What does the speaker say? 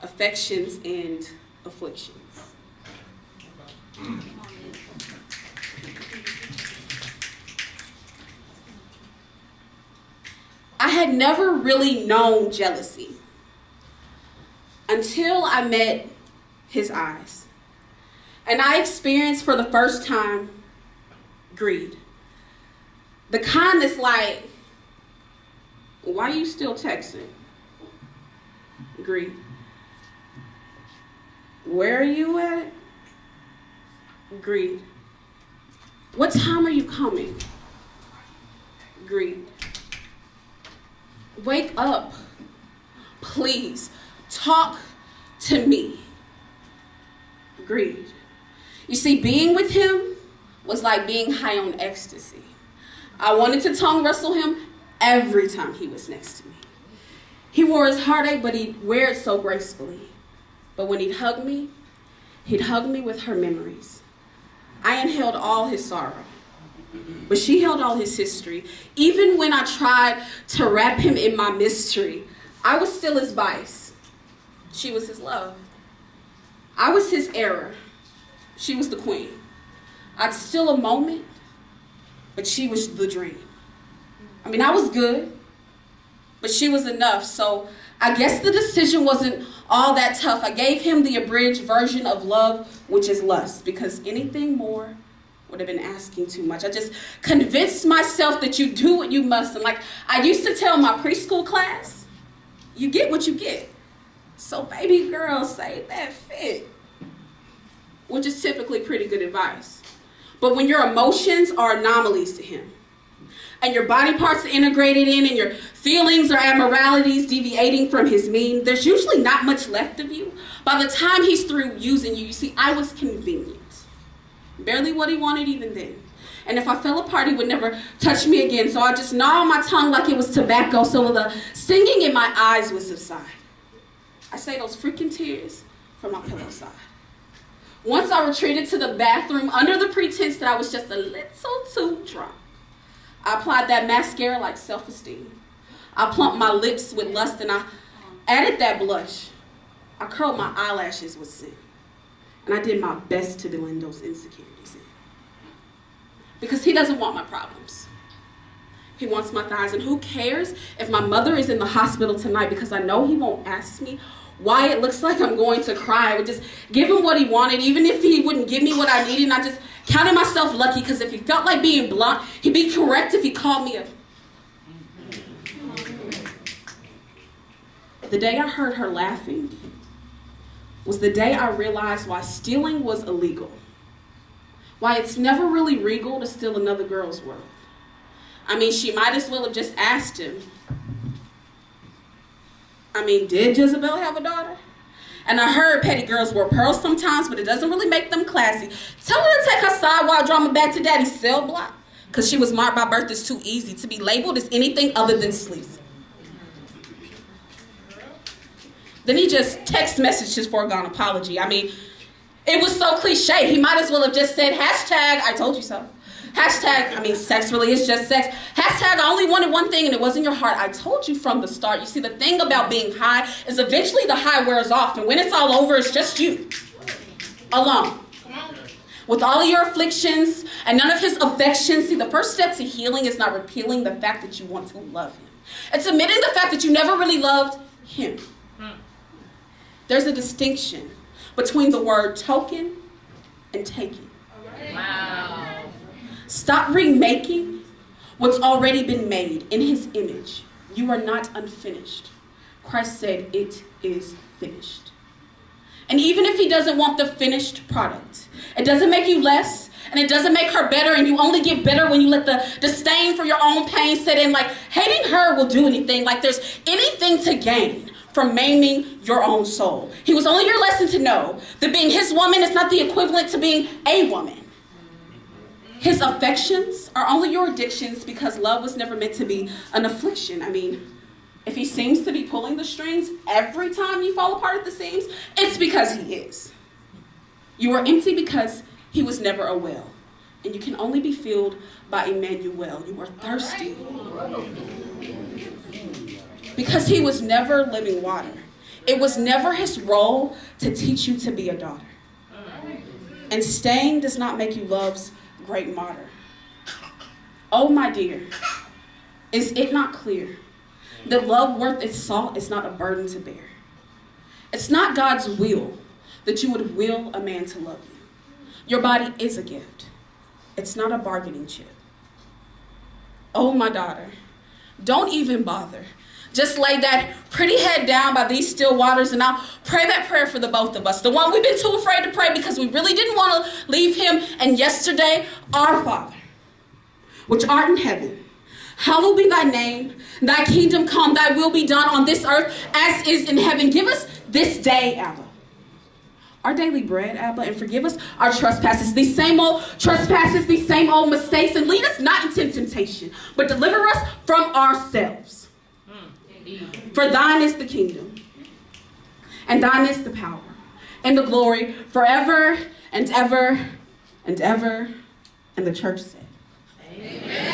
Affections and Afflictions. I had never really known jealousy until I met his eyes. And I experienced for the first time greed. The kind that's like, why are you still texting? Greed. Where are you at? Greed. What time are you coming? Greed. Wake up. Please. Talk to me. Greed. You see, being with him was like being high on ecstasy. I wanted to tongue wrestle him every time he was next to me. He wore his heartache, but he'd wear it so gracefully. But when he'd hug me with her memories. I inhaled all his sorrow, but she held all his history. Even when I tried to wrap him in my mystery, I was still his vice. She was his love. I was his error. She was the queen. I'd steal a moment, but she was the dream. I mean, I was good, but she was enough. So I guess the decision wasn't all that tough. I gave him the abridged version of love, which is lust, because anything more would have been asking too much. I just convinced myself that you do what you must. And like I used to tell my preschool class, you get what you get. So baby girl, say that fit. Which is typically pretty good advice. But when your emotions are anomalies to him, and your body parts are integrated in, and your feelings or abnormalities deviating from his mean, there's usually not much left of you. By the time he's through using you, you see, I was convenient. Barely what he wanted even then. And if I fell apart, he would never touch me again. So I just gnaw on my tongue like it was tobacco, so the stinging in my eyes would subside. I say those freaking tears from my pillow side. Once I retreated to the bathroom under the pretense that I was just a little too drunk. I applied that mascara like self-esteem. I plumped my lips with lust and I added that blush. I curled my eyelashes with sin. And I did my best to blend those insecurities in. Because he doesn't want my problems. He wants my thighs. And who cares if my mother is in the hospital tonight, because I know he won't ask me why it looks like I'm going to cry. I would just give him what he wanted, even if he wouldn't give me what I needed. And I just counted myself lucky, because if he felt like being blunt, he'd be correct if he called me a... The day I heard her laughing was the day I realized why stealing was illegal. Why it's never really regal to steal another girl's world. I mean, she might as well have just asked him. I mean, did Jezebel have a daughter? And I heard petty girls wear pearls sometimes, but it doesn't really make them classy. Tell her to take her sidewalk drama back to daddy's cell block, because she was marked by birth as too easy to be labeled as anything other than sleazy. Then he just text messaged his foregone apology. I mean, it was so cliche. He might as well have just said, hashtag, I told you so. Hashtag, I mean, sex really is just sex. Hashtag, I only wanted one thing and it wasn't your heart. I told you from the start. You see, the thing about being high is eventually the high wears off. And when it's all over, it's just you. Alone. With all of your afflictions and none of his affections. See, the first step to healing is not repealing the fact that you want to love him. It's admitting the fact that you never really loved him. There's a distinction between the word token and taking. Wow. Stop remaking what's already been made in his image. You are not unfinished. Christ said, it is finished. And even if he doesn't want the finished product, it doesn't make you less, and it doesn't make her better, and you only get better when you let the disdain for your own pain set in. Like, hating her will do anything. Like, there's anything to gain from maiming your own soul. He was only your lesson to know that being his woman is not the equivalent to being a woman. His affections are only your addictions, because love was never meant to be an affliction. I mean, if he seems to be pulling the strings every time you fall apart at the seams, it's because he is. You are empty because he was never a well. And you can only be filled by Emmanuel. You are thirsty because he was never living water. It was never his role to teach you to be a daughter. And staying does not make you love's great martyr. Oh, my dear, is it not clear that love worth its salt is not a burden to bear? It's not God's will that you would will a man to love you. Your body is a gift. It's not a bargaining chip. Oh, my daughter, don't even bother. Just lay that pretty head down by these still waters, and I'll pray that prayer for the both of us. The one we've been too afraid to pray because we really didn't want to leave him. And yesterday, our Father, which art in heaven, hallowed be thy name. Thy kingdom come, thy will be done on this earth as is in heaven. Give us this day, Abba, our daily bread, Abba, and forgive us our trespasses, these same old trespasses, these same old mistakes, and lead us not into temptation, but deliver us from ourselves. For thine is the kingdom, and thine is the power, and the glory, forever and ever and ever. And the church said, Amen.